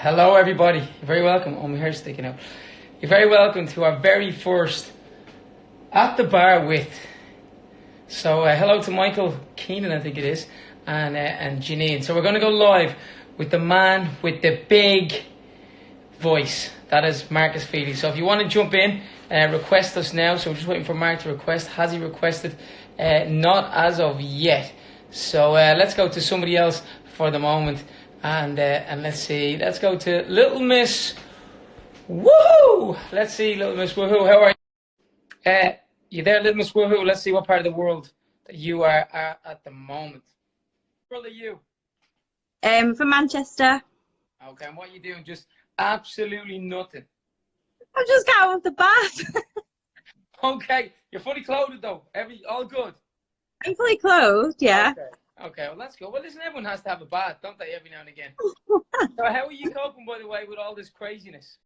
Hello, everybody. You're very welcome. Oh, my hair's sticking out. You're very welcome to our very first At the Bar with. So, hello to Michael Keenan, I think it is, and Janine. So, we're going to go live with the man with the big voice. That is Marcus Feely. So, if you want to jump in, request us now. So, we're just waiting for Mark to request. Has he requested? Not as of yet. So, let's go to somebody else for the moment. And let's see. Let's go to Little Miss Woohoo. Let's see, Little Miss Woohoo. How are you? You there, Little Miss Woohoo? Let's see what part of the world that you are at the moment. What are you? From Manchester. Okay, and what are you doing? Just absolutely nothing. I just got out of the bath. Okay, you're fully clothed though. All good. I'm fully clothed, yeah. Okay, well that's good. Well, listen, everyone has to have a bath, don't they, every now and again? So how are you coping, by the way, with all this craziness?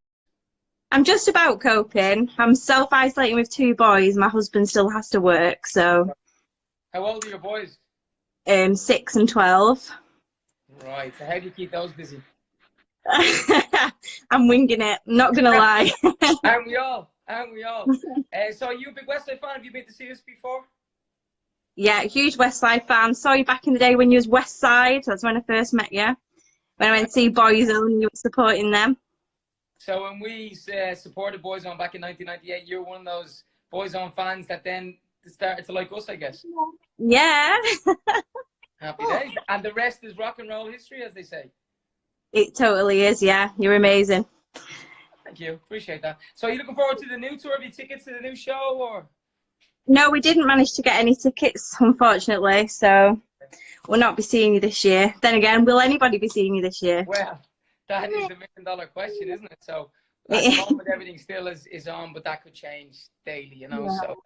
I'm just about coping. I'm self-isolating with two boys. My husband still has to work, so. How old are your boys? 6 and 12. Right, so how do you keep those busy? I'm winging it, not gonna lie. Aren't we all? So are you a big Westside fan? Have you been to see us before? Yeah, huge West Side fan. Saw you back in the day when you was West Side. That's when I first met you. When I went to see Boyzone, you were supporting them. So when we supported Boyzone back in 1998, you're one of those Boyzone fans that then started to like us, I guess. Yeah. Happy days. And the rest is rock and roll history, as they say. It totally is, yeah. You're amazing. Thank you. Appreciate that. So are you looking forward to the new tour? Have you tickets to the new show, or? No, we didn't manage to get any tickets, unfortunately, so we'll not be seeing you this year. Then again, will anybody be seeing you this year? Well, that is the $1 million question, isn't it? So at the moment, everything still is on, but that could change daily, you know. Yeah. So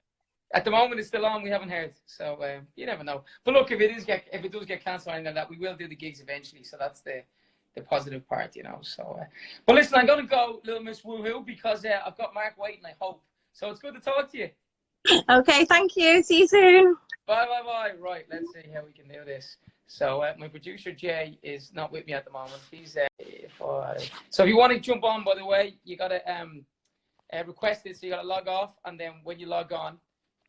at the moment, it's still on. We haven't heard, so you never know. But look, if it does get cancelled and that, we will do the gigs eventually. So that's the positive part, you know. So, but listen, I'm going to go, Little Miss Woohoo, because I've got Mark waiting, I hope. So it's good to talk to you. Okay, thank you. See you soon. Bye. Right, let's see how we can do this. So my producer, Jay, is not with me at the moment. He's so if you want to jump on, by the way, you got to request it. So you got to log off, and then when you log on,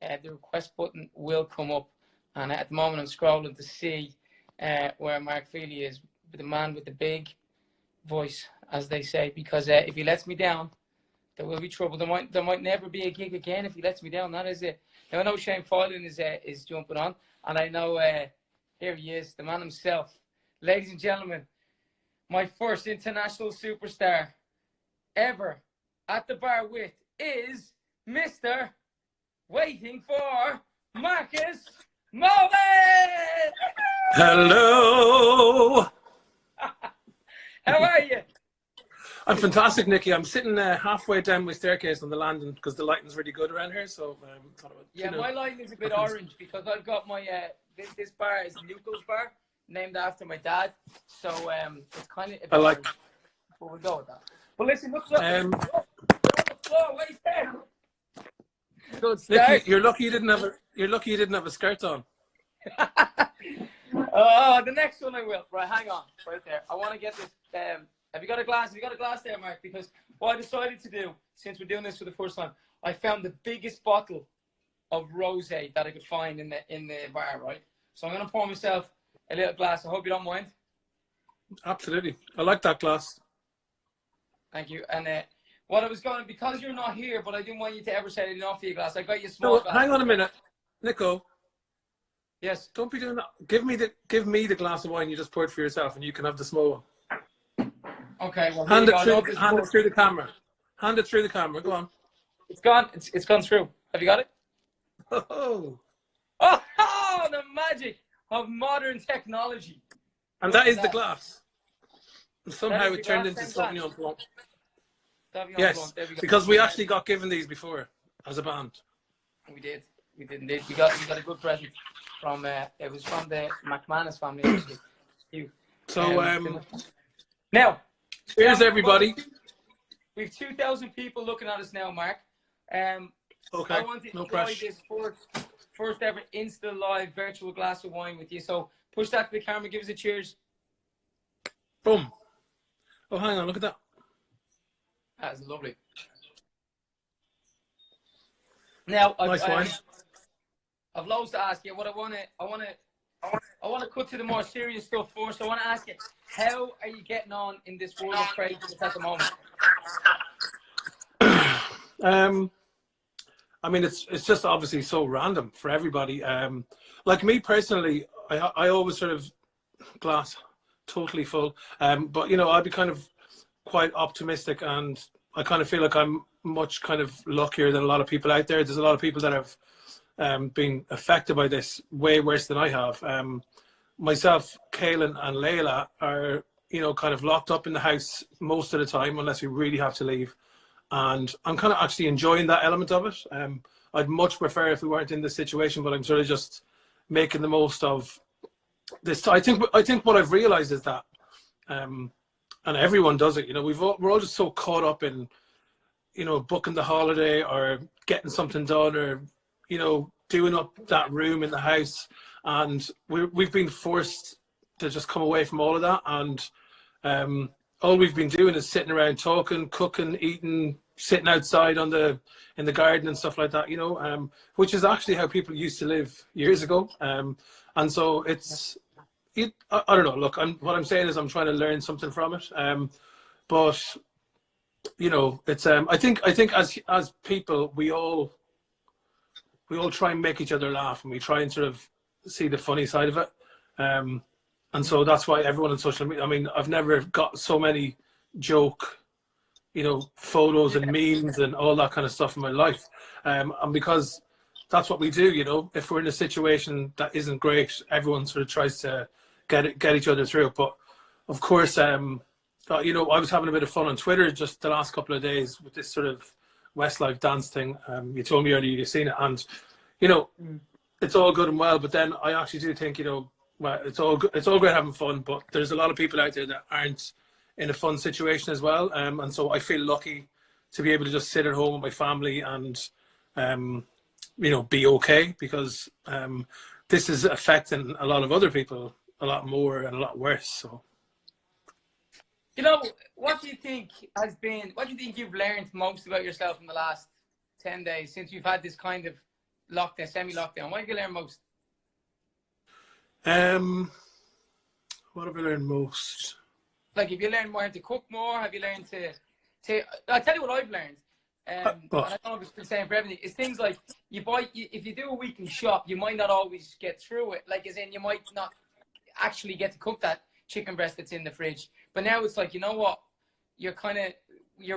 the request button will come up. And at the moment, I'm scrolling to see where Mark Feely is, the man with the big voice, as they say, because if he lets me down, there will be trouble. There might never be a gig again if he lets me down. That is it. Now I know Shane Foylan is jumping on, and I know here he is, the man himself. Ladies and gentlemen, my first international superstar ever at the bar with is Mr. Waiting for Marcus Mullen. Hello. How are you? I'm fantastic, Nicky. I'm sitting halfway down my staircase on the landing because the lighting's really good around here. So thought I would, yeah, my lighting is a bit orange because I've got my this bar is Nucleus Bar, named after my dad. So it's kind of. I like. But we'll go with that. But listen, look. You're on the floor. Wait there. Good start. Nicky, you're lucky you didn't have a skirt on. Oh, the next one I will. Right, hang on, right there. I want to get this. Have you got a glass? Have you got a glass there, Mark? Because what I decided to do, since we're doing this for the first time, I found the biggest bottle of rosé that I could find in the bar, right? So I'm gonna pour myself a little glass. I hope you don't mind. Absolutely, I like that glass. Thank you. And what I was going, because you're not here, but I didn't want you to ever say enough for your glass. I got you a small glass. Hang on a minute, Nico. Yes. Don't be doing that. Give me the glass of wine you just poured for yourself, and you can have the small one. Okay. Well, hand it through the camera. Hand it through the camera. Go on. It's gone. It's gone through. Have you got it? Oh. Oh, the magic of modern technology. And that is the glass. And somehow it turned into Sauvignon Blanc. Yes, because we actually got given these before as a band. We did indeed. We got a good present from it was from the McManus family actually. So now here's everybody. We've 2,000 people looking at us now, Mark. Okay. I want to enjoy this first ever Insta Live virtual glass of wine with you. So push that to the camera, give us a cheers. Boom. Oh, hang on, look at that. That's lovely. Now, Nice wine. I've loads to ask you. What I want to cut to the more serious stuff first. I want to ask you, how are you getting on in this world of craziness at the moment? I mean, it's just obviously so random for everybody. Like me personally, I always sort of glass totally full. But you know, I'd be kind of quite optimistic, and I kind of feel like I'm much kind of luckier than a lot of people out there. There's a lot of people that have been affected by this way worse than I have. Myself, Kaylin and Layla are, you know, kind of locked up in the house most of the time unless we really have to leave. And I'm kind of actually enjoying that element of it. I'd much prefer if we weren't in this situation, but I'm sort of just making the most of this. I think what I've realized is that, and everyone does it, you know, we're all just so caught up in, you know, booking the holiday or getting something done or, you know, doing up that room in the house. And we've been forced to just come away from all of that. And all we've been doing is sitting around talking, cooking, eating, sitting outside in the garden and stuff like that, you know, which is actually how people used to live years ago. And so it's, I don't know, look, what I'm saying is I'm trying to learn something from it. But, you know, it's, I think as people, we all try and make each other laugh, and we try and sort of see the funny side of it. And so that's why everyone on social media, I mean, I've never got so many joke, you know, photos and memes and all that kind of stuff in my life. And because that's what we do, you know, if we're in a situation that isn't great, everyone sort of tries to get each other through it. But of course, you know, I was having a bit of fun on Twitter just the last couple of days with this sort of Westlife dance thing. You told me earlier you've seen it, and, you know, it's all good and well, but then I actually do think, you know, well, it's all great having fun, but there's a lot of people out there that aren't in a fun situation as well. And so I feel lucky to be able to just sit at home with my family and, you know, be okay, because this is affecting a lot of other people a lot more and a lot worse. So, you know, what do you think you've learned most about yourself in the last 10 days since you've had this kind of lockdown, semi-lockdown? What have you learned most? What have I learned most? Like, have you learned more how to cook more? Have you learned to I'll tell you what I've learned. And I don't know if it's the same for everything. It's things like if you do a weekly shop, you might not always get through it. Like, as in, you might not actually get to cook that chicken breast that's in the fridge. But now it's like, you know what? You're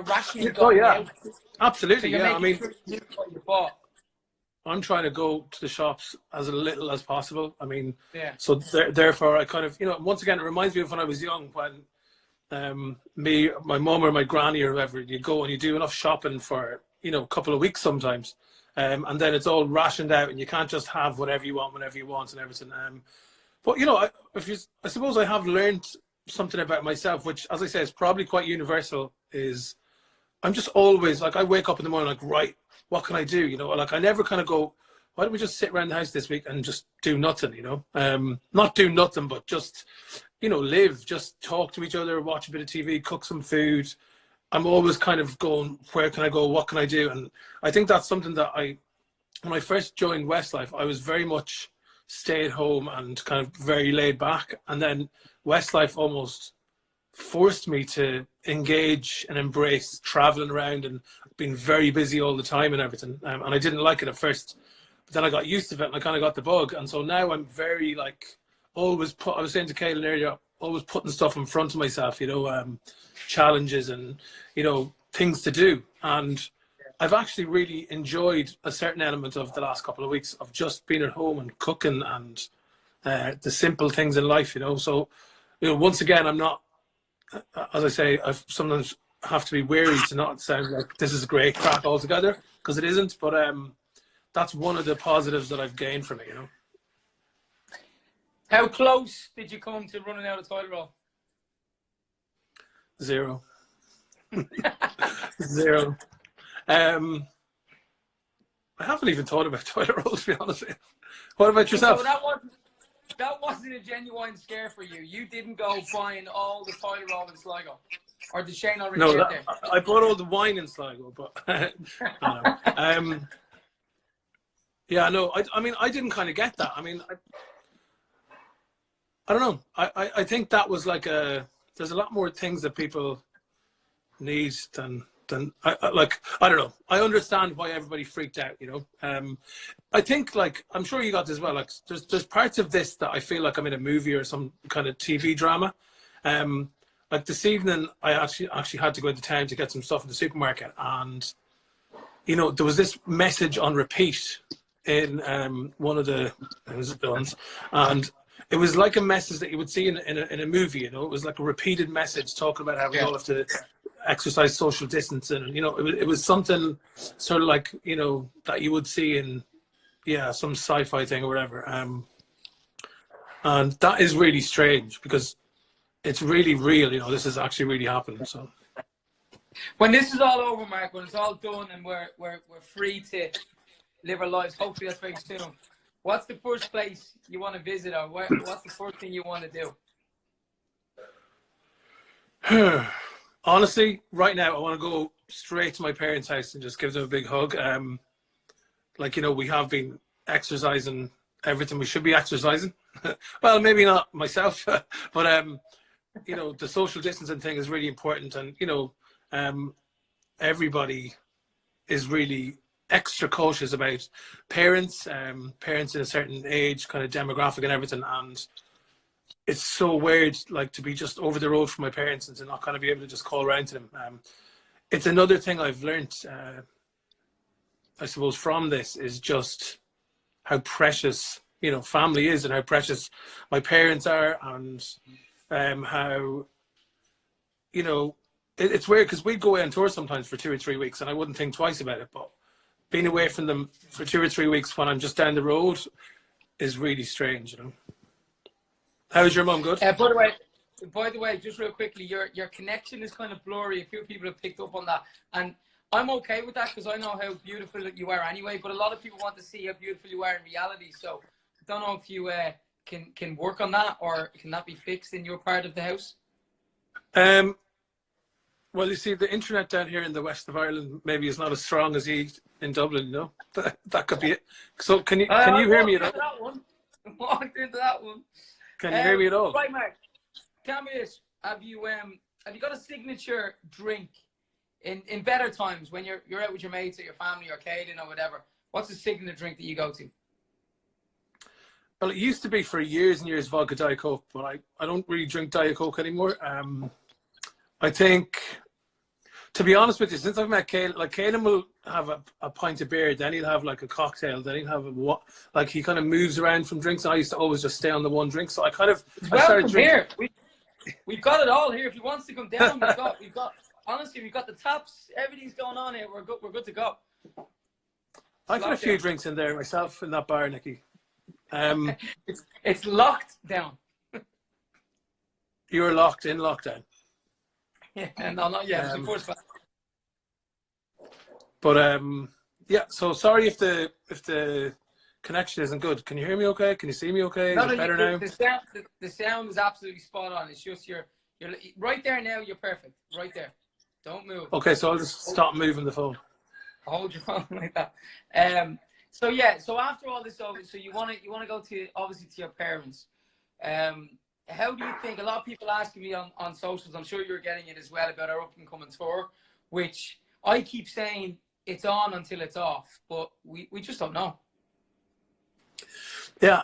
rationing. Oh yeah, out. absolutely. So yeah, I mean, sure you what you bought. I'm trying to go to the shops as little as possible. I mean, yeah. So therefore, I kind of, you know, once again, it reminds me of when I was young, when my mum or my granny or whoever, you go and you do enough shopping for, you know, a couple of weeks sometimes, and then it's all rationed out, and you can't just have whatever you want whenever you want and everything. But you know, I suppose I have learned something about myself, which, as I say, is probably quite universal. Is I'm just always like, I wake up in the morning like, right, what can I do? You know, like I never kind of go, why don't we just sit around the house this week and just do nothing, you know? Not do nothing, but just, you know, live, just talk to each other, watch a bit of TV, cook some food. I'm always kind of going, where can I go? What can I do? And I think that's something that when I first joined Westlife, I was very much stay at home and kind of very laid back. And then Westlife almost forced me to engage and embrace traveling around and being very busy all the time and everything. And I didn't like it at first, but then I got used to it and I kind of got the bug. And so now I'm very like, I was saying to Kaylin earlier, always putting stuff in front of myself, you know, challenges and, you know, things to do. And I've actually really enjoyed a certain element of the last couple of weeks of just being at home and cooking and the simple things in life, you know. So, you know, once again, I'm not, as I say, I sometimes have to be wary to not sound like this is a great crack altogether, because it isn't. But that's one of the positives that I've gained from it, you know. How close did you come to running out of toilet roll? 0. 0. I haven't even thought about toilet roll, to be honest with you. What about yourself? So that wasn't a genuine scare for you. You didn't go buying all the toilet roll in Sligo. or did Shane already No, get there? I bought all the wine in Sligo, but I don't know. Yeah, no, I mean, I didn't kind of get that. I mean, I don't know. I think that was like there's a lot more things that people need than like, I don't know. I understand why everybody freaked out, you know. I think, like, I'm sure you got this as well. Like, there's parts of this that I feel like I'm in a movie or some kind of TV drama. Like this evening, I actually had to go into town to get some stuff in the supermarket, and you know, there was this message on repeat in one of the ones, and it was like a message that you would see in a movie. You know, it was like a repeated message talking about how we all have to exercise social distancing, and you know, it was something sort of like, you know, that you would see in some sci-fi thing or whatever. And that is really strange because it's really real. You know, this is actually really happening. So when this is all over, Mark, when it's all done and we're free to live our lives, hopefully that's very soon, what's the first place you want to visit, or what's the first thing you want to do? Honestly, right now I want to go straight to my parents' house and just give them a big hug. Like, you know, we have been exercising everything we should be exercising. Well, maybe not myself, but you know, the social distancing thing is really important, and you know, everybody is really extra cautious about parents in a certain age, kind of demographic and everything. And it's so weird, like, to be just over the road from my parents and to not kind of be able to just call around to them. It's another thing I've learned, I suppose, from this, is just how precious, you know, family is, and how precious my parents are, and how, you know, it's weird because we go away on tour sometimes for 2 or 3 weeks and I wouldn't think twice about it, but being away from them for 2 or 3 weeks when I'm just down the road is really strange, you know. How's your mum? Good? By the way, just real quickly, your connection is kind of blurry. A few people have picked up on that, and I'm okay with that because I know how beautiful you are anyway. But a lot of people want to see how beautiful you are in reality. So I don't know if you can work on that, or can that be fixed in your part of the house? Well, you see, the internet down here in the west of Ireland maybe is not as strong as in Dublin, you know. That could be it. So can you hear me at all? Walked into that one. Can you hear me at all? Right, Mark. Tell me this: have you got a signature drink in better times when you're out with your mates or your family or Caden or whatever? What's the signature drink that you go to? Well, it used to be for years and years vodka Diet Coke, but I don't really drink Diet Coke anymore. I think, to be honest with you, since I've met Caelan, like, Caelan will have a pint of beer, then he'll have like a cocktail, then he'll have like, he kind of moves around from drinks. I used to always just stay on the one drink, so I started drinking. Here. We've got it all here. If he wants to come down, we've got honestly, we've got the taps, everything's going on here. We're good to go. I've had a few drinks in there myself in that bar, Nicky. It's locked down. You're locked in lockdown. Yeah, no, not yet. But yeah. So sorry if the connection isn't good. Can you hear me okay? Can you see me okay? Is it better now? The sound is absolutely spot on. It's just you're right there now. You're perfect. Right there. Don't move. Okay, so I'll just stop moving the phone. Hold your phone like that. So yeah. So after all this over, so you want to go to, obviously, to your parents. How do you think? A lot of people asking me on socials, I'm sure you're getting it as well, about our up and coming tour, which I keep saying it's on until it's off, but we just don't know. Yeah.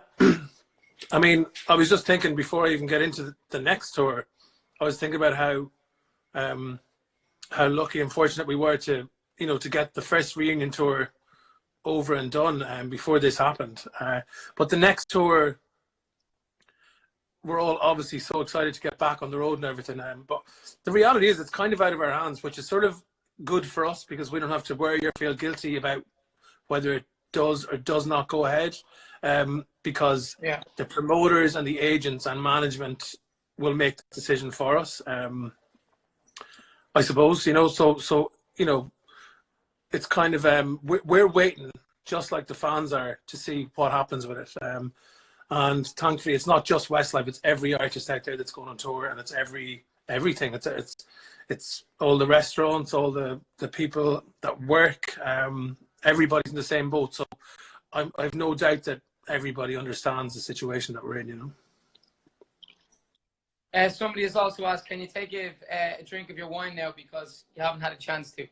I mean, I was just thinking before I even get into the next tour, I was thinking about how lucky and fortunate we were to, you know, to get the first reunion tour over and done before this happened. But the next tour, we're all obviously so excited to get back on the road and everything. But the reality is it's kind of out of our hands, which is sort of good for us because we don't have to worry or feel guilty about whether it does or does not go ahead. Because the promoters and the agents and management will make the decision for us. I suppose, you know, so you know, it's kind of we're waiting, just like the fans are, to see what happens with it. And thankfully, it's not just Westlife; it's every artist out there that's going on tour, and it's everything. it's all the restaurants, all the people that work, everybody's in the same boat. So I've no doubt that everybody understands the situation that we're in, you know. Somebody has also asked, can you take a drink of your wine now because you haven't had a chance to?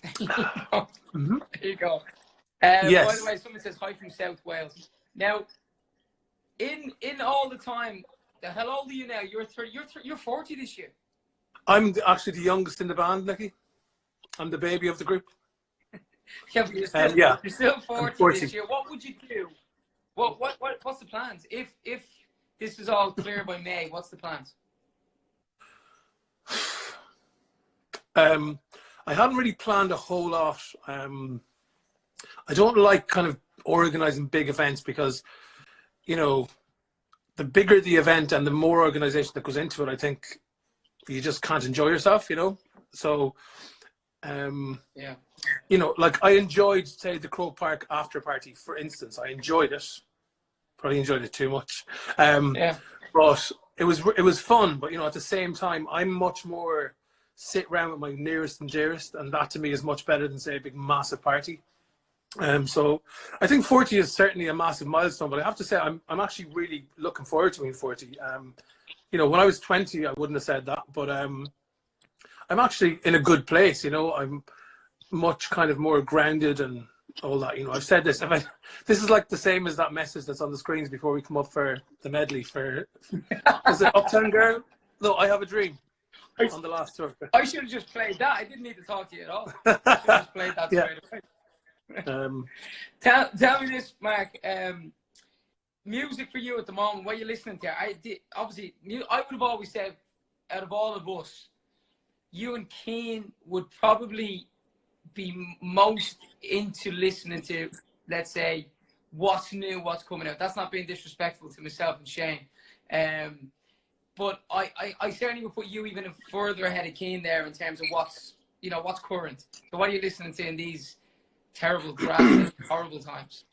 Mm-hmm. There you go. Yes. By the way, someone says hi from South Wales. Now, in all the time, how old are you now? You're 30, you're 40 this year. I'm actually the youngest in the band, Nicky. I'm the baby of the group. Yeah, but you're still 40 this year. What would you do? What's the plans? If this is all clear by May, what's the plans? I hadn't really planned a whole lot. I don't like kind of organizing big events because, you know, the bigger the event and the more organization that goes into it, I think you just can't enjoy yourself, you know? So, yeah, you know, like I enjoyed, say, the Croke Park after party, for instance. I enjoyed it. Probably enjoyed it too much. yeah. But it was fun. But, you know, at the same time, I'm much more sit around with my nearest and dearest, and that to me is much better than, say, a big massive party. So I think 40 is certainly a massive milestone, but I have to say I'm actually really looking forward to being 40. You know, when I was 20, I wouldn't have said that, but I'm actually in a good place. You know, I'm much kind of more grounded and all that. You know, I've said this. This is like the same as that message that's on the screens before we come up for the medley for is it Uptown Girl? No, I Have a Dream. On the last tour. I should have just played that. I didn't need to talk to you at all. I should have just played that straight away. Tell me this, Mark. Music for you at the moment. What are you listening to? I would have always said, out of all of us, you and Keane would probably be most into listening to, let's say, what's new, what's coming out. That's not being disrespectful to myself and Shane. But I certainly would put you even further ahead of Keane there in terms of what's current. So what are you listening to in these terrible, drastic, horrible times?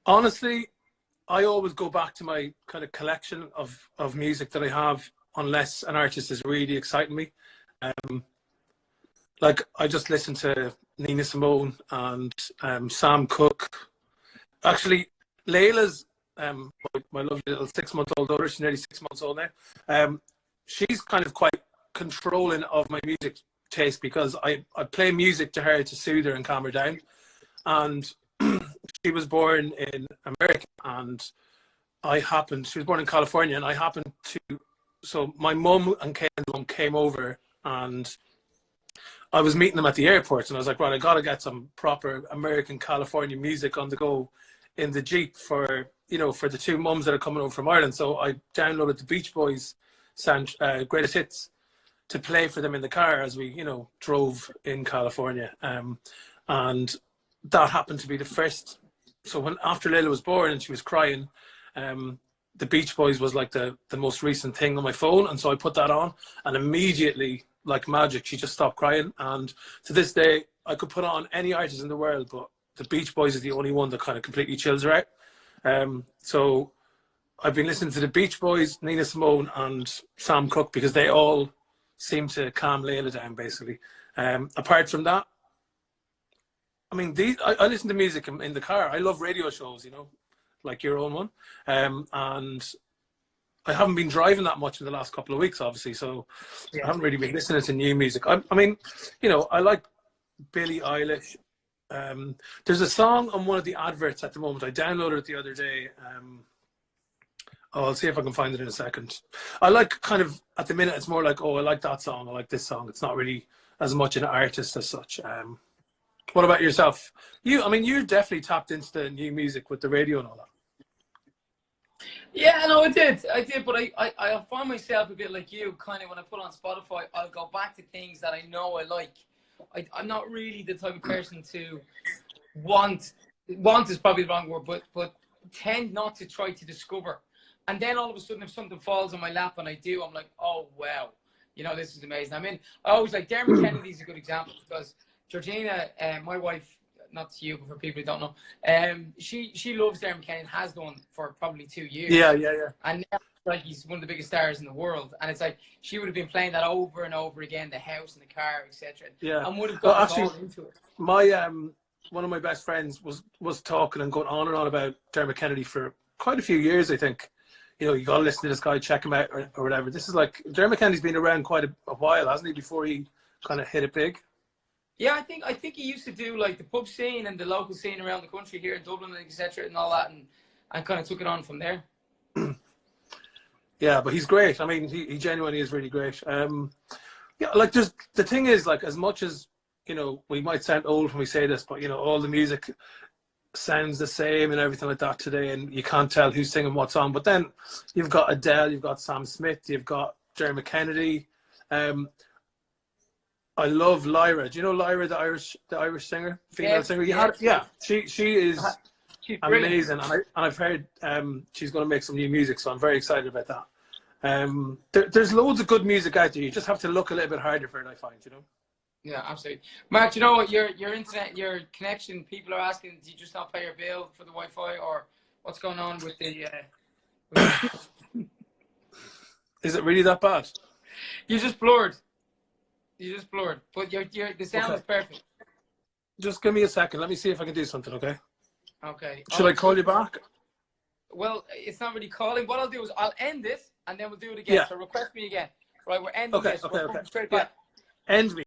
Honestly, I always go back to my kind of collection of music that I have, unless an artist is really exciting me. Like I just listened to Nina Simone and Sam Cooke. Actually, Layla's my lovely little 6-month-old daughter. She's nearly 6 months old now. She's kind of quite controlling of my music taste because I play music to her to soothe her and calm her down. And she was born in America, and she was born in California, and I happened to, so my mum and Kane's mum came over, and I was meeting them at the airport, and I was like, right, I got to get some proper American California music on the go in the Jeep for the two mums that are coming over from Ireland. So I downloaded the Beach Boys greatest hits to play for them in the car as we, drove in California. And that happened to be the first. So after Layla was born and she was crying, the Beach Boys was like the most recent thing on my phone. And so I put that on, and immediately, like magic, she just stopped crying. And to this day, I could put on any artist in the world, but the Beach Boys is the only one that kind of completely chills her out. So I've been listening to the Beach Boys, Nina Simone, and Sam Cooke because they all seem to calm Layla down, basically. Apart from that, I mean, I listen to music in the car. I love radio shows, like your own one. And I haven't been driving that much in the last couple of weeks, obviously, so I haven't really been listening to new music. I mean, I like Billie Eilish. There's a song on one of the adverts at the moment. I downloaded it the other day. I'll see if I can find it in a second. I like kind of, at the minute, it's more like, oh, I like that song, I like this song. It's not really as much an artist as such. What about yourself? You're definitely tapped into the new music with the radio and all that. Yeah, no, I did, but I find myself a bit like you, kind of when I put on Spotify, I'll go back to things that I know I like. I'm not really the type of person to want is probably the wrong word, but tend not to try to discover. And then all of a sudden, if something falls on my lap and I do, I'm like, oh, wow, this is amazing. I mean, I always like Dermot Kennedy's a good example because Georgina, my wife, not to you, but for people who don't know, she loves Dermot Kennedy and has done for probably 2 years. Yeah. And like he's one of the biggest stars in the world, and it's like she would have been playing that over and over again, the house and the car, etc. Yeah. And would have Well, got actually, all into it. my one of my best friends was talking and going on and on about Dermot Kennedy for quite a few years, I think. You know, you got to listen to this guy, check him out, or whatever. This is like, Dermot Kennedy's been around quite a while, hasn't he, before he kind of hit it big? Yeah, I think he used to do like the pub scene and the local scene around the country here in Dublin, etc., and all that, and kind of took it on from there. Yeah, but he's great. I mean, he genuinely is really great. Yeah, like the thing is, like, as much as, you know, we might sound old when we say this, but, you know, all the music sounds the same and everything like that today, and you can't tell who's singing what song. But then you've got Adele, you've got Sam Smith, you've got Dermot Kennedy. I love Lyra. Do you know Lyra, the Irish singer, female singer? She is She's amazing, and I've heard she's going to make some new music, so I'm very excited about that. There's loads of good music out there. You just have to look a little bit harder for it, I find. You know. Yeah, absolutely. Mark, you know what? Your internet, your connection, people are asking, do you just not pay your bill for the Wi-Fi, or what's going on with the... Is it really that bad? You just blurred. But the sound is perfect. Just give me a second. Let me see if I can do something, okay? Okay. Should I call you back? Well, it's not really calling. What I'll do is I'll end this, and then we'll do it again. Yeah. So request me again. Right, we're ending this. Okay. Straight back. Yeah. End me.